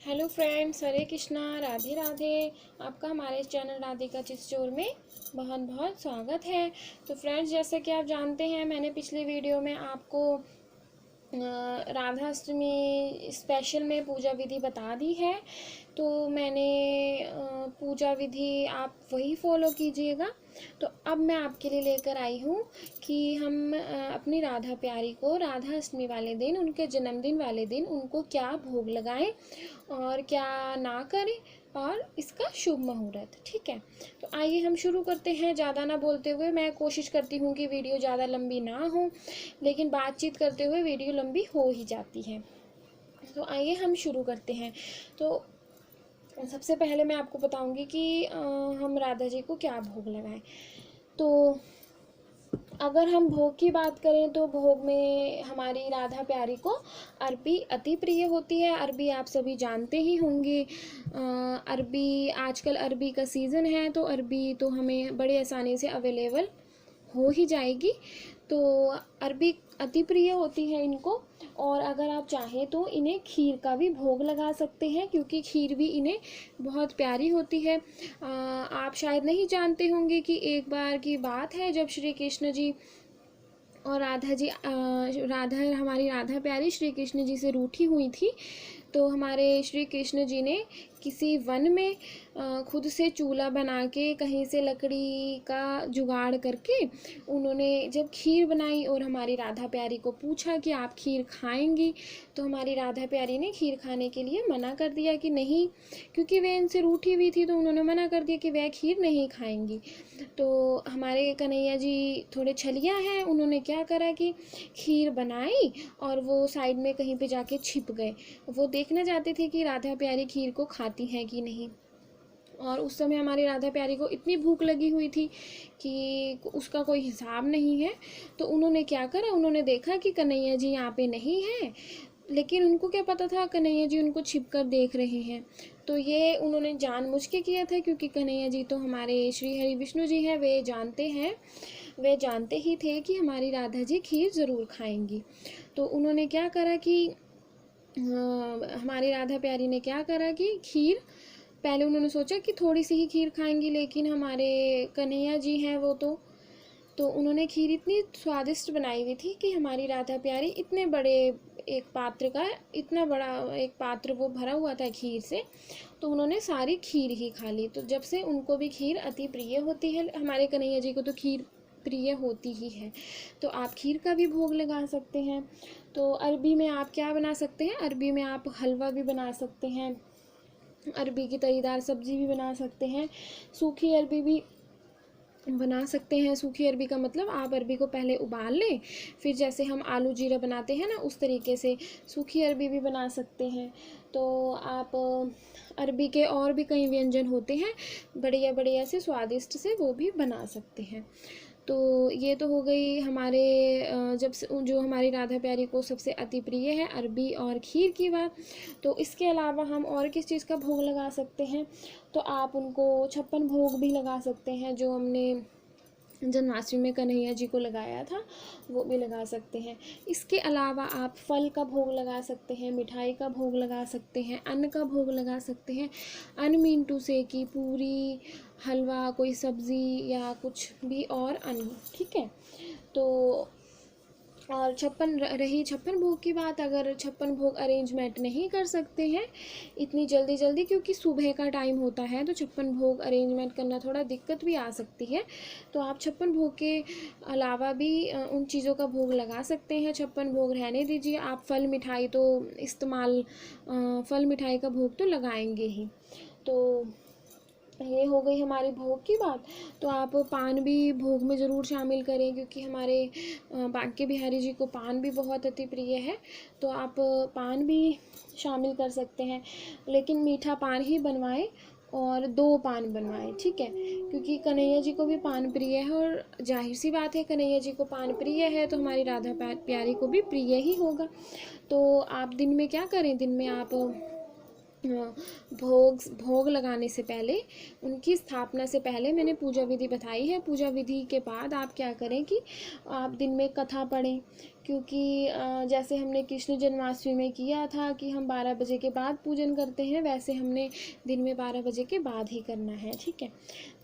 Hello friends, हरे कृष्णा, राधे राधे। आपका हमारे channel Radhika चित्सौर में बहुत बहुत स्वागत है। तो फ्रेंड्स, जैसे कि आप जानते हैं, मैंने पिछले वीडियो में आपको राधाष्टमी स्पेशल में पूजा विधि बता दी है। तो मैंने पूजा विधि आप वही फॉलो कीजिएगा। तो अब मैं आपके लिए लेकर आई हूँ कि हम अपनी राधा प्यारी को राधाष्टमी वाले दिन, उनके जन्मदिन वाले दिन, उनको क्या भोग लगाएं और क्या ना करें, और इसका शुभ मुहूर्त। ठीक है, तो आइए हम शुरू करते हैं। ज़्यादा ना बोलते हुए, मैं कोशिश करती हूँ कि वीडियो ज़्यादा लंबी ना हो, लेकिन बातचीत करते हुए वीडियो लंबी हो ही जाती है। तो आइए हम शुरू करते हैं। तो सबसे पहले मैं आपको बताऊंगी कि हम राधा जी को क्या भोग लगाएं। तो अगर हम भोग की बात करें तो भोग में हमारी राधा प्यारी को अरबी अति प्रिय होती है। अरबी आप सभी जानते ही होंगे। अरबी, आजकल अरबी का सीज़न है, तो अरबी तो हमें बड़ी आसानी से अवेलेबल हो ही जाएगी। तो अरबी अति प्रिय होती है इनको। और अगर आप चाहें तो इन्हें खीर का भी भोग लगा सकते हैं, क्योंकि खीर भी इन्हें बहुत प्यारी होती है। आप शायद नहीं जानते होंगे कि एक बार की बात है जब श्री कृष्ण जी और राधा जी, हमारी राधा प्यारी श्री कृष्ण जी से रूठी हुई थी। तो हमारे श्री कृष्ण जी ने किसी वन में खुद से चूल्हा बना के, कहीं से लकड़ी का जुगाड़ करके उन्होंने जब खीर बनाई और हमारी राधा प्यारी को पूछा कि आप खीर खाएंगी, तो हमारी राधा प्यारी ने खीर खाने के लिए मना कर दिया कि नहीं, क्योंकि वे इनसे रूठी हुई थी। तो उन्होंने मना कर दिया कि वह खीर नहीं खाएंगी। तो हमारे कन्हैया जी थोड़े छलिया हैं, उन्होंने क्या करा कि खीर बनाई और वो साइड में कहीं पे जाके छिप गए। वो देखना चाहते थे कि राधा प्यारी खीर को खाती हैं कि नहीं। और उस समय हमारी राधा प्यारी को इतनी भूख लगी हुई थी कि उसका कोई हिसाब नहीं है। तो उन्होंने क्या करा, उन्होंने देखा कि कन्हैया जी यहाँ पे नहीं है, लेकिन उनको क्या पता था कन्हैया जी उनको छिप कर देख रहे हैं। तो ये उन्होंने जानबूझ के किया था, क्योंकि कन्हैया जी तो हमारे श्री हरि विष्णु जी हैं, वे जानते हैं, वे जानते ही थे कि हमारी राधा जी खीर ज़रूर खाएंगी। तो उन्होंने क्या करा कि हमारी राधा प्यारी ने क्या करा कि खीर, पहले उन्होंने सोचा कि थोड़ी सी ही खीर खाएंगी, लेकिन हमारे कन्हैया जी हैं वो तो उन्होंने खीर इतनी स्वादिष्ट बनाई हुई थी कि हमारी राधा प्यारी इतने बड़े एक पात्र का, इतना बड़ा एक पात्र वो भरा हुआ था खीर से, तो उन्होंने सारी खीर ही खा ली। तो जब से उनको भी खीर अति प्रिय होती है, हमारे कन्हैया जी को तो खीर प्रिय होती ही है। तो आप खीर का भी भोग लगा सकते हैं। तो अरबी में आप क्या बना सकते हैं, अरबी में आप हलवा भी बना सकते हैं, अरबी की तरीदार सब्ज़ी भी बना सकते हैं, सूखी अरबी भी बना सकते हैं। सूखी अरबी का मतलब आप अरबी को पहले उबाल लें, फिर जैसे हम आलू जीरा बनाते हैं ना, उस तरीके से सूखी अरबी भी बना सकते हैं। तो आप अरबी के और भी कई व्यंजन होते हैं बढ़िया बढ़िया से, स्वादिष्ट से, वो भी बना सकते हैं। तो ये तो हो गई हमारे जब से जो हमारी राधा प्यारी को सबसे अति प्रिय है, अरबी और खीर की बात। तो इसके अलावा हम और किस चीज़ का भोग लगा सकते हैं, तो आप उनको 56 भोग भी लगा सकते हैं, जो हमने जन्माष्टमी में कन्हैया जी को लगाया था, वो भी लगा सकते हैं। इसके अलावा आप फल का भोग लगा सकते हैं, मिठाई का भोग लगा सकते हैं, अन्न का भोग लगा सकते हैं। अन्न मीन टू से कि पूरी, हलवा, कोई सब्ज़ी या कुछ भी और अन्न। ठीक है, तो और 56 भोग की बात, अगर 56 भोग अरेंजमेंट नहीं कर सकते हैं इतनी जल्दी जल्दी, क्योंकि सुबह का टाइम होता है, तो 56 भोग अरेंजमेंट करना थोड़ा दिक्कत भी आ सकती है। तो आप 56 भोग के अलावा भी उन चीज़ों का भोग लगा सकते हैं। 56 भोग रहने दीजिए, आप फल मिठाई तो इस्तेमाल, फल मिठाई का भोग तो लगाएंगे ही। तो ये हो गई हमारी भोग की बात। तो आप पान भी भोग में ज़रूर शामिल करें, क्योंकि हमारे बांके बिहारी जी को पान भी बहुत अति प्रिय है। तो आप पान भी शामिल कर सकते हैं, लेकिन मीठा पान ही बनवाएं और 2 पान बनवाएं। ठीक है, क्योंकि कन्हैया जी को भी पान प्रिय है, और जाहिर सी बात है, कन्हैया जी को पान प्रिय है तो हमारी राधा प्यारी को भी प्रिय ही होगा। तो आप दिन में क्या करें, दिन में आप भोग लगाने से पहले, उनकी स्थापना से पहले मैंने पूजा विधि बताई है। पूजा विधि के बाद आप क्या करें कि आप दिन में कथा पढ़ें, क्योंकि जैसे हमने कृष्ण जन्माष्टमी में किया था कि हम 12 बजे के बाद पूजन करते हैं, वैसे हमने दिन में 12 बजे के बाद ही करना है, ठीक है।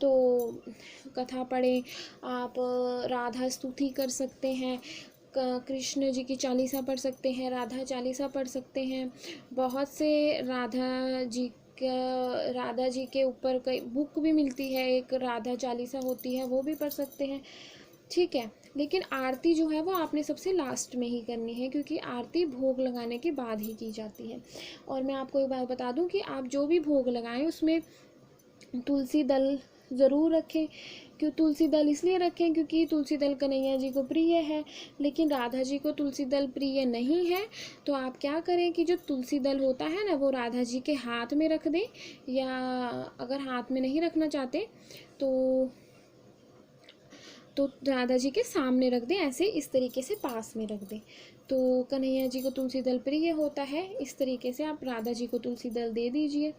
तो कथा पढ़ें, आप राधा स्तुति कर सकते हैं, कृष्ण जी की चालीसा पढ़ सकते हैं, राधा चालीसा पढ़ सकते हैं। बहुत से राधा जी के ऊपर कई बुक भी मिलती है, एक राधा चालीसा होती है, वो भी पढ़ सकते हैं, ठीक है। लेकिन आरती जो है वो आपने सबसे लास्ट में ही करनी है, क्योंकि आरती भोग लगाने के बाद ही की जाती है। और मैं आपको एक बात बता दूं कि आप जो भी भोग लगाएं उसमें तुलसी दल ज़रूर रखें। क्यों तुलसी दल इसलिए रखें, क्योंकि तुलसी दल कन्हैया जी को प्रिय है, लेकिन राधा जी को तुलसी दल प्रिय नहीं है। तो आप क्या करें कि जो तुलसी दल होता है ना, वो राधा जी के हाथ में रख दें, या अगर हाथ में नहीं रखना चाहते तो राधा जी के सामने रख दें, ऐसे इस तरीके से पास में रख दें। तो कन्हैया जी को तुलसी दल प्रिय होता है, इस तरीके से आप राधा जी को तुलसी दल दे दीजिए।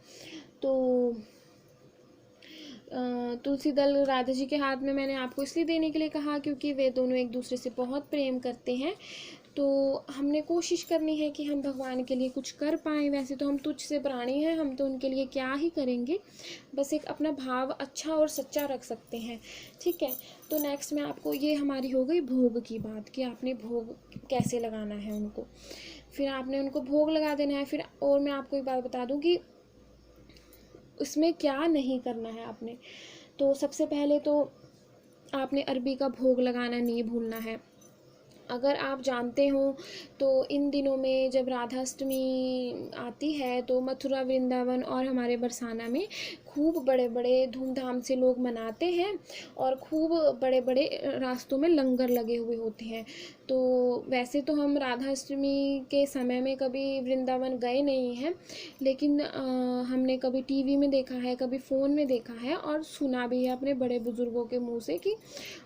तो तुलसी दल राधा जी के हाथ में मैंने आपको इसलिए देने के लिए कहा क्योंकि वे दोनों एक दूसरे से बहुत प्रेम करते हैं। तो हमने कोशिश करनी है कि हम भगवान के लिए कुछ कर पाएँ। वैसे तो हम तुच्छ से प्राणी हैं, हम तो उनके लिए क्या ही करेंगे, बस एक अपना भाव अच्छा और सच्चा रख सकते हैं, ठीक है। तो नेक्स्ट मैं आपको, ये हमारी हो गई भोग की बात कि आपने भोग कैसे लगाना है उनको, फिर आपने उनको भोग लगा देना है। फिर और मैं आपको एक बात बता दूं कि उसमें क्या नहीं करना है आपने। तो सबसे पहले तो आपने अरबी का भोग लगाना नहीं भूलना है। अगर आप जानते हो तो इन दिनों में जब राधाष्टमी आती है तो मथुरा, वृंदावन और हमारे बरसाना में खूब बड़े बड़े धूमधाम से लोग मनाते हैं, और खूब बड़े बड़े रास्तों में लंगर लगे हुए होते हैं। तो वैसे तो हम राधाष्टमी के समय में कभी वृंदावन गए नहीं हैं, लेकिन हमने कभी टीवी में देखा है, कभी फ़ोन में देखा है, और सुना भी है अपने बड़े बुज़ुर्गों के मुँह से कि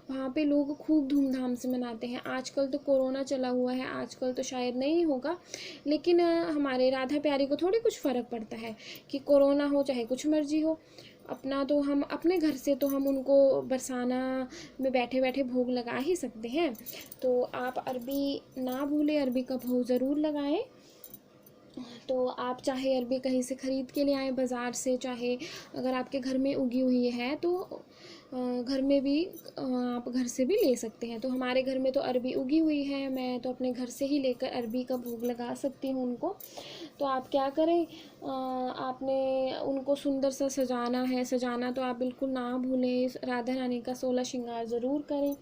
वहाँ पे लोग खूब धूमधाम से मनाते हैं। आजकल तो कोरोना चला हुआ है, आजकल तो शायद नहीं होगा, लेकिन हमारे राधा प्यारी को थोड़ी कुछ फ़र्क पड़ता है कि कोरोना हो चाहे कुछ मर्जी हो। अपना तो हम अपने घर से तो हम उनको बरसाना में बैठे बैठे भोग लगा ही सकते हैं। तो आप अरबी ना भूलें, अरबी का भोग ज़रूर लगाएं। तो आप चाहे अरबी कहीं से ख़रीद के ले आएँ बाज़ार से, चाहे अगर आपके घर में उगी हुई है तो घर में भी आप घर से भी ले सकते हैं। तो हमारे घर में तो अरबी उगी हुई है, मैं तो अपने घर से ही लेकर अरबी का भोग लगा सकती हूँ उनको। तो आप क्या करें, आपने उनको सुंदर सा सजाना है। सजाना तो आप बिल्कुल ना भूलें, राधा रानी का 16 श्रृंगार ज़रूर करें,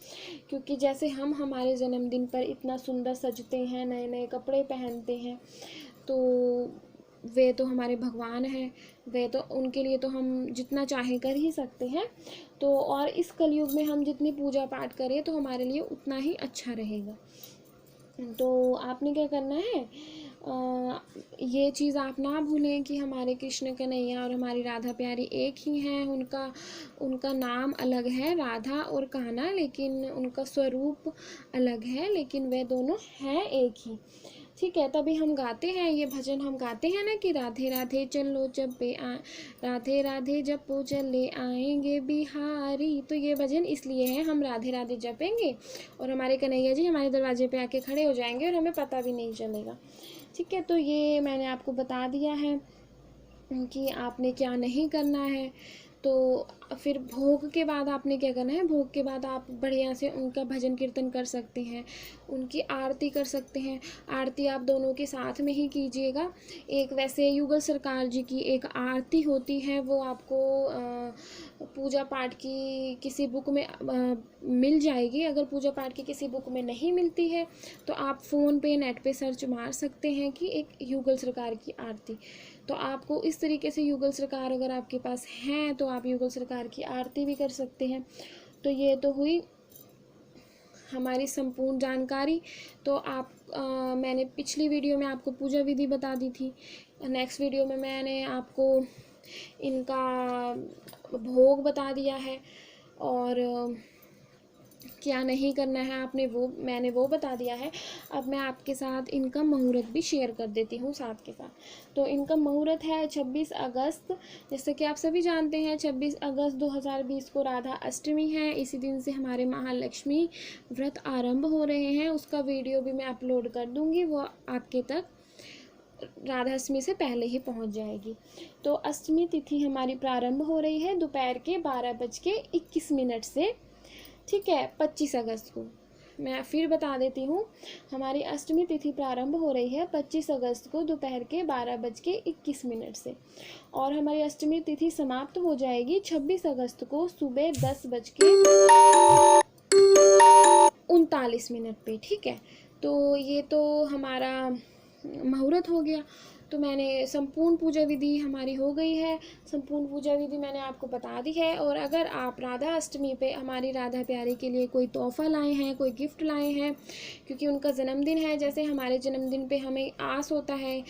क्योंकि जैसे हम हमारे जन्मदिन पर इतना सुंदर सजते हैं, नए नए कपड़े पहनते हैं, तो वे तो हमारे भगवान हैं, वे तो उनके लिए तो हम जितना चाहें कर ही सकते हैं। तो और इस कलयुग में हम जितनी पूजा पाठ करें तो हमारे लिए उतना ही अच्छा रहेगा। तो आपने क्या करना है, ये चीज़ आप ना भूलें कि हमारे कृष्ण कन्हैया और हमारी राधा प्यारी एक ही हैं। उनका नाम अलग है राधा और कान्हा, लेकिन उनका स्वरूप अलग है, लेकिन वे दोनों हैं एक ही, ठीक है। तभी हम गाते हैं ये भजन, हम गाते हैं ना कि राधे राधे चलो जपे राधे राधे जपो चले आएंगे बिहारी। तो ये भजन इसलिए है, हम राधे राधे जपेंगे और हमारे कन्हैया जी हमारे दरवाजे पे आके खड़े हो जाएंगे और हमें पता भी नहीं चलेगा, ठीक है। तो ये मैंने आपको बता दिया है कि आपने क्या नहीं करना है। तो फिर भोग के बाद आपने क्या करना है, भोग के बाद आप बढ़िया से उनका भजन कीर्तन कर सकते हैं, उनकी आरती कर सकते हैं। आरती आप दोनों के साथ में ही कीजिएगा। एक वैसे युगल सरकार जी की एक आरती होती है, वो आपको पूजा पाठ की किसी बुक में मिल जाएगी। अगर पूजा पाठ की किसी बुक में नहीं मिलती है तो आप फ़ोन पे नेट पे सर्च मार सकते हैं कि एक युगल सरकार की आरती। तो आपको इस तरीके से युगल सरकार अगर आपके पास हैं तो आप युगल सरकार की आरती भी कर सकते हैं। तो ये तो हुई हमारी संपूर्ण जानकारी। तो आप मैंने पिछली वीडियो में आपको पूजा विधि बता दी थी, नेक्स्ट वीडियो में मैंने आपको इनका भोग बता दिया है, और क्या नहीं करना है आपने मैंने वो बता दिया है। अब मैं आपके साथ इनका मुहूर्त भी शेयर कर देती हूँ साथ के साथ। तो इनका मुहूर्त है 26 अगस्त। जैसे कि आप सभी जानते हैं 26 अगस्त 2020 को राधा अष्टमी है। इसी दिन से हमारे महालक्ष्मी व्रत आरंभ हो रहे हैं। उसका वीडियो भी मैं अपलोड कर दूँगी, वो आपके तक राधा अष्टमी से पहले ही पहुंच जाएगी। तो अष्टमी तिथि हमारी प्रारंभ हो रही है दोपहर के 12:21 से, ठीक है, 25 अगस्त को। मैं फिर बता देती हूँ, हमारी अष्टमी तिथि प्रारंभ हो रही है 25 अगस्त को दोपहर के 12:21 से, और हमारी अष्टमी तिथि समाप्त हो जाएगी 26 अगस्त को सुबह 10:39 पे, ठीक है। तो ये तो हमारा मुहूर्त हो गया। तो मैंने संपूर्ण पूजा विधि हमारी हो गई है, संपूर्ण पूजा विधि मैंने आपको बता दी है। और अगर आप राधा अष्टमी पे हमारी राधा प्यारी के लिए कोई तोहफ़ा लाए हैं, कोई गिफ्ट लाए हैं, क्योंकि उनका जन्मदिन है, जैसे हमारे जन्मदिन पे हमें आस होता है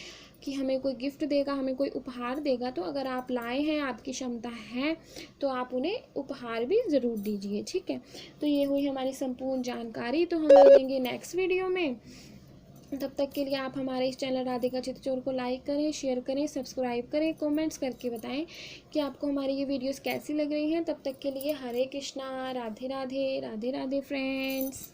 कि हमें कोई गिफ्ट देगा, हमें कोई उपहार देगा, तो अगर आप लाए हैं, आपकी क्षमता है, तो आप उन्हें उपहार भी ज़रूर दीजिए, ठीक है। तो ये हुई हमारी संपूर्ण जानकारी। तो हम मिलेंगे नेक्स्ट वीडियो में। तब तक के लिए आप हमारे इस चैनल राधिका चित्रचोर को लाइक करें, शेयर करें, सब्सक्राइब करें, कमेंट्स करके बताएं कि आपको हमारी ये वीडियोस कैसी लग रही हैं। तब तक के लिए हरे कृष्णा, राधे राधे, राधे राधे फ्रेंड्स।